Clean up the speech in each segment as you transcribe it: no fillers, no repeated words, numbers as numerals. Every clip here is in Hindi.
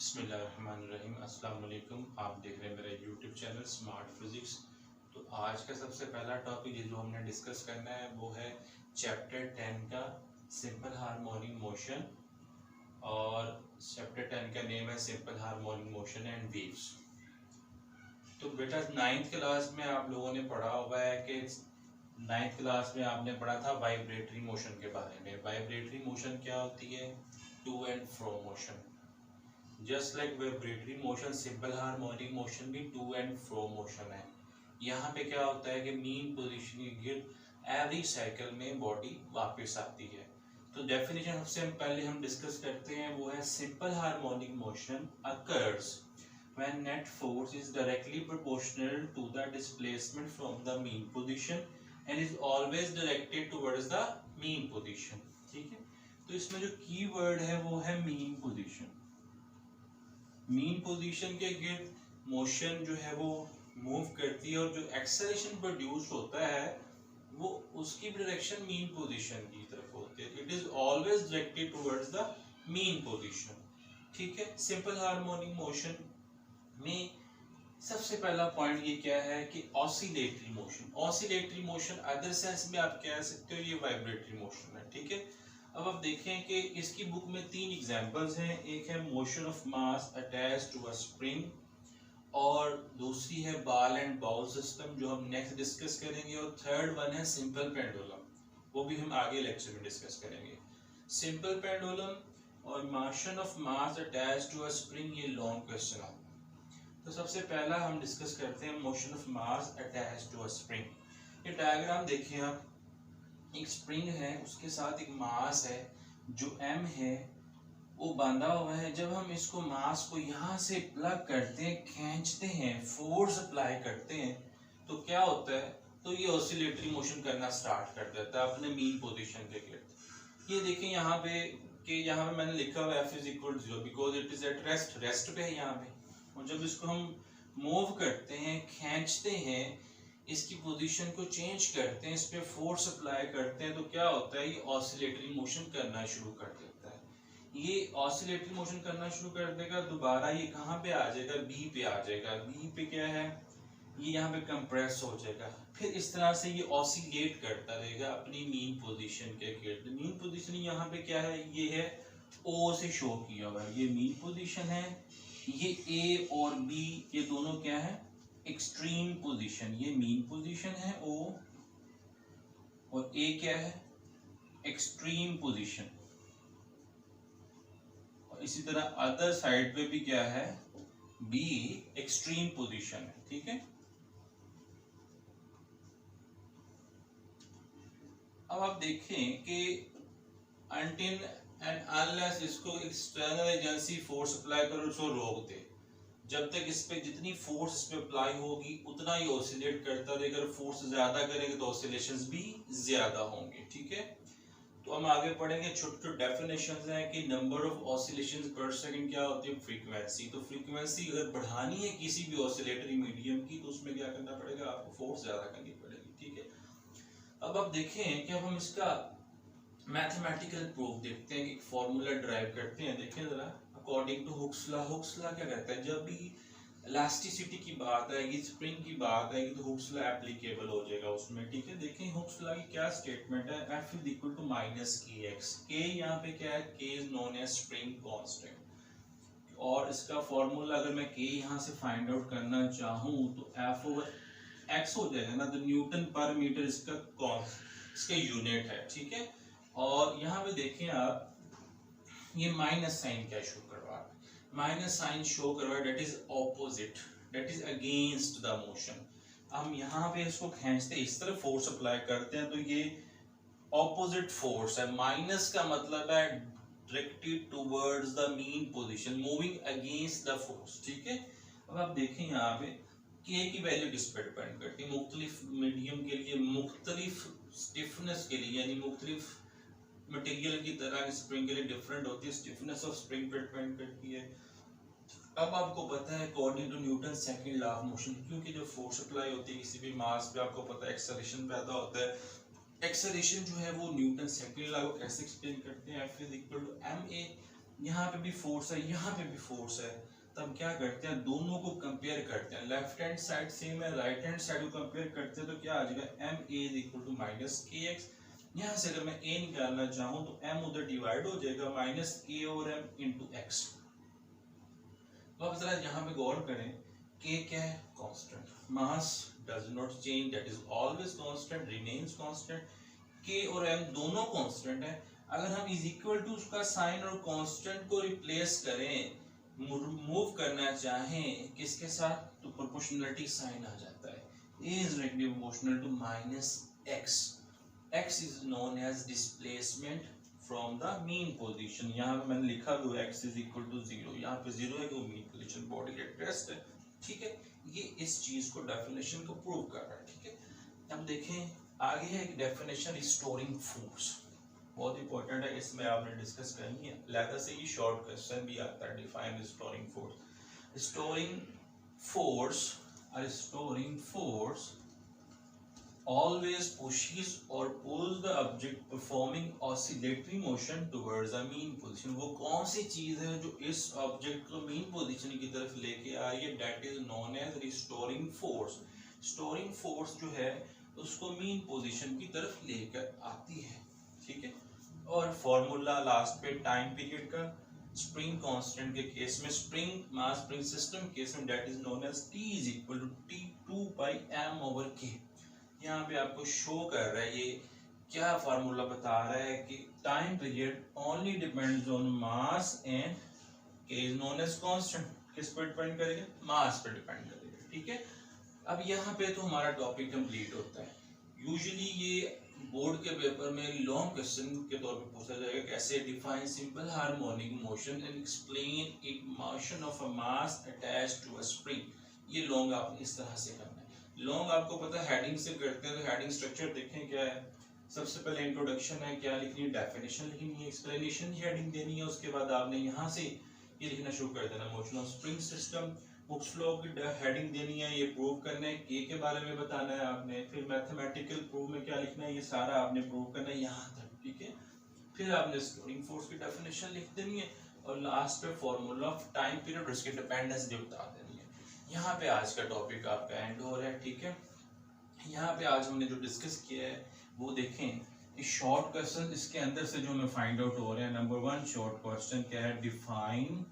बिस्मिल्लाहिर्रहमानिर्रहीम। अस्सलाम वालेकुम। आप देख रहे हैं मेरा यूट्यूब चैनल स्मार्ट फिजिक्स। तो आज का सबसे पहला टॉपिक जो हमने डिस्कस करना है वो है चैप्टर 10 का सिंपल हार्मोनिक मोशन। और चैप्टर 10 का नेम है simple harmonic motion and waves. तो बेटा 9th क्लास में आप लोगों ने पढ़ा हुआ है कि 9th क्लास में आपने पढ़ा था वाइब्रेटरी मोशन के बारे में। वाइब्रेटरी मोशन क्या होती है? To and fro motion. Just like vibratory motion, simple harmonic motion भी टू एंड फ्रो मोशन है। यहाँ पे क्या होता है कि मीन पोजीशन के गिर्द एवरी साइकिल में बॉडी वापस आती है। तो डेफिनेशन सबसे पहले हम डिस्कस करते हैं वो है simple harmonic motion occurs when net force is directly proportional to the displacement from the mean position and is always directed towards the mean position। ठीक है, तो इसमें जो की वर्ड है वो है मीन पोजीशन। मीन पोजीशन के गिर्द मोशन जो है वो मूव करती है और जो एक्सेलरेशन प्रोड्यूस होता है वो उसकी डायरेक्शन मीन पोजीशन की तरफ होती है। It is always directed towards the mean position. ठीक है, सिंपल हार्मोनिक मोशन में सबसे पहला पॉइंट ये क्या है कि oscillatory motion. Oscillatory motion other sense में आप कह सकते हो ये वाइब्रेटरी मोशन है। ठीक है, अब आप देखें कि इसकी बुक में 3 एग्जांपल्स हैं। एक है motion of mass attached to a spring और दूसरी है बॉल एंड बाउल सिस्टम जो हम नेक्स्ट डिस्कस करेंगे, और थर्ड वन है सिंपल पेंडुलम, वो भी हम आगे लेक्चर में डिस्कस करेंगे। सिंपल पेंडुलम और motion of mass attached to a spring, ये लॉन्ग क्वेश्चन है। तो सबसे पहला हम डिस्कस करते हैं motion of mass attached to a spring. ये डायग्राम देखिए आप, एक स्प्रिंग है उसके साथ एक मास है जो m है वो बांधा हुआ है। जब हम इसको मास को यहाँ से प्लग करते हैं, खींचते हैं, फोर्स अप्लाई करते हैं तो क्या होता है, तो ये ऑसिलेटरी मोशन करना स्टार्ट कर देता है अपने मीन पोजीशन के गिर्द। ये देखें यहाँ पे कि यहाँ पे मैंने लिखा हुआ f is equal 0 because it is at rest. Rest पे है यहाँ पे, और जब इसको हम मूव करते हैं, खींचते हैं, इसकी पोजीशन को चेंज करते हैं, इस पे फोर्स अप्लाई करते हैं तो क्या होता है, ये ऑसिलेटरी मोशन करना शुरू कर देता है। ये ऑसिलेटरी मोशन करना शुरू कर देगा, दोबारा ये कहाँ पे आ जाएगा, बी पे आ जाएगा। बी पे क्या है, ये यहाँ पे कंप्रेस हो जाएगा। फिर इस तरह से ये ऑसिलेट करता रहेगा अपनी मीन पोजीशन के गिर्द। मीन पोजीशन यहाँ पे क्या है, ये है ओ से शो किया हुआ है, ये मीन पोजीशन है। ये ए और बी ये दोनों क्या है, एक्सट्रीम पोजीशन। ये मीन पोजीशन है ओ, और ए क्या है, एक्सट्रीम पोजीशन। और इसी तरह अदर साइड पे भी क्या है, बी एक्सट्रीम पोजीशन है। ठीक है, अब आप देखें कि अनटिल एंड अनलेस इसको एक्सटर्नल एजेंसी फोर्स अप्लाई करो, उसको रोक दे, जब तक इस पे जितनी फोर्स इस पे अप्लाई होगी उतना ही ऑसिलेट करता रहेगा। अगर फोर्स ज्यादा करेंगे तो ऑसिलेशंस भी ज्यादा होंगे। ठीक है, तो हम आगे पढ़ेंगे। छोटे छोटे डेफिनेशंस हैं कि नंबर ऑफ ऑसिलेशंस पर सेकंड क्या होती है, फ्रीक्वेंसी। तो फ्रीक्वेंसी अगर बढ़ानी है किसी भी ऑसिलेटरी मीडियम की तो उसमें क्या करना पड़ेगा, आपको फोर्स ज्यादा करनी पड़ेगी। ठीक है, अब आप देखें कि अब हम इसका मैथमेटिकल प्रूफ देखते हैं, एक फॉर्मूला ड्राइव करते हैं। देखें जरा, according to Hooke's law. Hooke's law क्या कहता है, जब भी इलास्टिसिटी की बात आएगी, स्प्रिंग की बात आएगी तो हुक्स लॉ एप्लीकेबल हो जाएगा उसमें। ठीक है, देखें हुक्स लॉ की क्या स्टेटमेंट है, F is equal to minus K X. K यहाँ पे क्या है, के is known as spring constant, और इसका फॉर्मूला अगर मैं के यहाँ से फाइंड आउट करना चाहूँ तो F ओवर एक्स हो जाएगा ना, तो न्यूटन पर मीटर इसका यूनिट है। ठीक है, और यहाँ पे देखें आप, ये माइनस साइन क्या शो करवा रहा है, माइनस साइन शो करवा, that is opposite, that is against the motion. हम यहाँ पे इसको खींचते इस तरह फोर्स अप्लाई करते हैं तो ये ऑपोजिट फोर्स है। माइनस का मतलब है directed towards the mean position, moving against the force. ठीक है, अब आप देखें यहाँ पे के की वैल्यू किस पर डिपेंड करती है, मुख्तलिफ मीडियम के लिए, मुख्तलिफ स्टिफनेस के लिए, यानी मुख्तलिफ मटेरियल की तरह स्प्रिंग के लिए डिफरेंट होती है, स्टिफनेस ऑफ स्प्रिंग पर डिपेंड करती है। अब आपको पता है according to Newton second law of motion, क्योंकि जो फोर्स अप्लाई होती है किसी भी मास पे, आपको पता है एक्सेलरेशन पैदा होता है। एक्सेलरेशन जो है वो न्यूटन सेकंड लॉ को कैसे एक्सप्लेन करते हैं, F is equal to ma यहाँ पे भी फोर्स है, यहाँ पे भी फोर्स है, तो हम क्या करते हैं, दोनों को कंपेयर करते हैं। लेफ्ट हैंड साइड सेम है, राइट हैंड साइड को कंपेयर करते हैं, तो क्या आ जाएगा, M A is equal to minus K X. यहाँ से अगर मैं ए निकालना चाहूँ तो एम उधर डिवाइड हो जाएगा, माइनस के और एम इंटू एक्स। तो अब जरा यहाँ पे गौर करें, के क्या है, constant, mass does not change, that is always constant, remains constant. के और एम दोनों कांस्टेंट है। अगर हम इज इक्वल टू उसका साइन और कांस्टेंट को रिप्लेस करें, मूव करना चाहें किसके साथ, तो प्रोपोर्शनलिटी साइन आ जाता है, a is directly proportional to minus x, x is known as displacement from the mean position। यहाँ पे मैंने लिखा हुआ x is equal to 0, यहाँ पे 0 है कि वो mean position बॉडी के टेस्ट है, ठीक है। ये इस चीज को डेफिनेशन को प्रूव कर रहा है, ठीक है। अब देखें आगे है एक डेफिनेशन रिस्टोरिंग फोर्स, बहुत इंपॉर्टेंट है, इसमें आपने डिस्कस करनी है, लहदा से ये शॉर्ट क्वेश्चन भी आता है। Define restoring force. Restoring force, restoring force always pushes or pulls the object performing oscillatory motion towards the mean position। वो कौन सी चीज है जो इस ऑब्जेक्ट को मीन पोजीशन की तरफ लेके आ रही है, that is known as restoring force। restoring force जो है उसको मीन पोजीशन की तरफ लेकर आती है, ठीक है। और फॉर्मूला लास्ट पे टाइम पीरियड का, स्प्रिंग कांस्टेंट के केस में, spring mass spring system case में, that is known as T is equal to T2 by m over k। यहाँ पे आपको शो कर रहा है, ये क्या फार्मूला बता रहा है कि time period only depends on mass and के इज नोन एज कांस्टेंट। किस पर डिपेंड करेगा, मास पर डिपेंड करेगा, ठीक है। अब यहाँ पे तो हमारा टॉपिक कंप्लीट होता है। यूजुअली ये बोर्ड के पेपर में लॉन्ग क्वेश्चन के तौर पे पूछा जाएगा, कैसे define simple harmonic motion and explain it motion of a mass attached to a spring. ये लॉन्ग आपने इस तरह से करना है। लॉन्ग आपको पता है हेडिंग से करते हैं, तो हेडिंग स्ट्रक्चर देखें क्या है। सबसे पहले इंट्रोडक्शन है, क्या लिखनी है, डेफिनेशन लिखनी है, एक्सप्लेनेशन की हेडिंग देनी है, उसके बाद आपने यहाँ से ये लिखना शुरू कर देना, motion of spring system. Books flow की हेडिंग देनी है, ये प्रूव करना है, के बारे में बताना है आपने, फिर मैथमेटिकल प्रूव में क्या लिखना है, ये सारा आपने प्रूव करना है यहाँ तक, ठीक है। फिर आपने रिस्टोरिंग फोर्स की डेफिनेशन लिख देनी है, और लास्ट पे फॉर्मूला ऑफ टाइम पीरियड, उसकी डिपेंडेंस बता देनी है। यहाँ पे आज का टॉपिक आपका एंड हो रहा है, ठीक है। यहाँ पे आज हमने जो डिस्कस किया है वो देखें, कि शॉर्ट क्वेश्चन इसके अंदर से जो हमें फाइंड आउट हो रहे हैं। नंबर 1 शॉर्ट क्वेश्चन क्या है, डिफाइन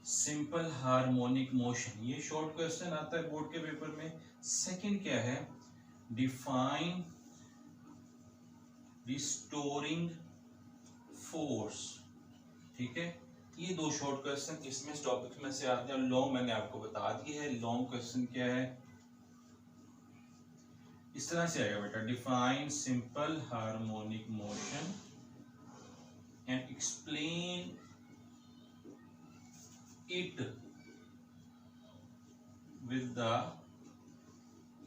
सिंपल हार्मोनिक मोशन, ये शॉर्ट क्वेश्चन आता है बोर्ड के पेपर में। सेकंड क्या है, डिफाइन रिस्टोरिंग फोर्स, ठीक है। ये दो शॉर्ट क्वेश्चन इसमें टॉपिक में से आते हैं। लॉन्ग मैंने आपको बता दी है, लॉन्ग क्वेश्चन क्या है, इस तरह से आएगा बेटा, define simple harmonic motion and explain it with the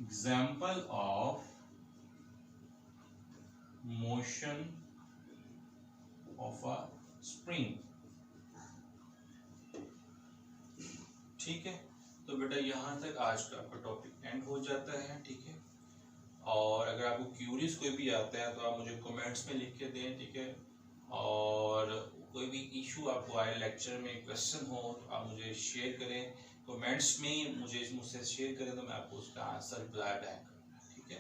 example of motion of a spring, ठीक है। तो बेटा यहाँ तक आज का आपका टॉपिक एंड हो जाता है, ठीक है। और अगर आपको क्यूरीज कोई भी आता है तो आप मुझे कमेंट्स में लिख के दें, ठीक है। और कोई भी इशू आपको आए लेक्चर में, क्वेश्चन हो, तो आप मुझे शेयर करें कमेंट्स में, मुझसे शेयर करें, तो मैं आपको उसका आंसर रिप्लाई बैक करूँगा, ठीक है।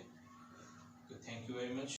Thank you very much.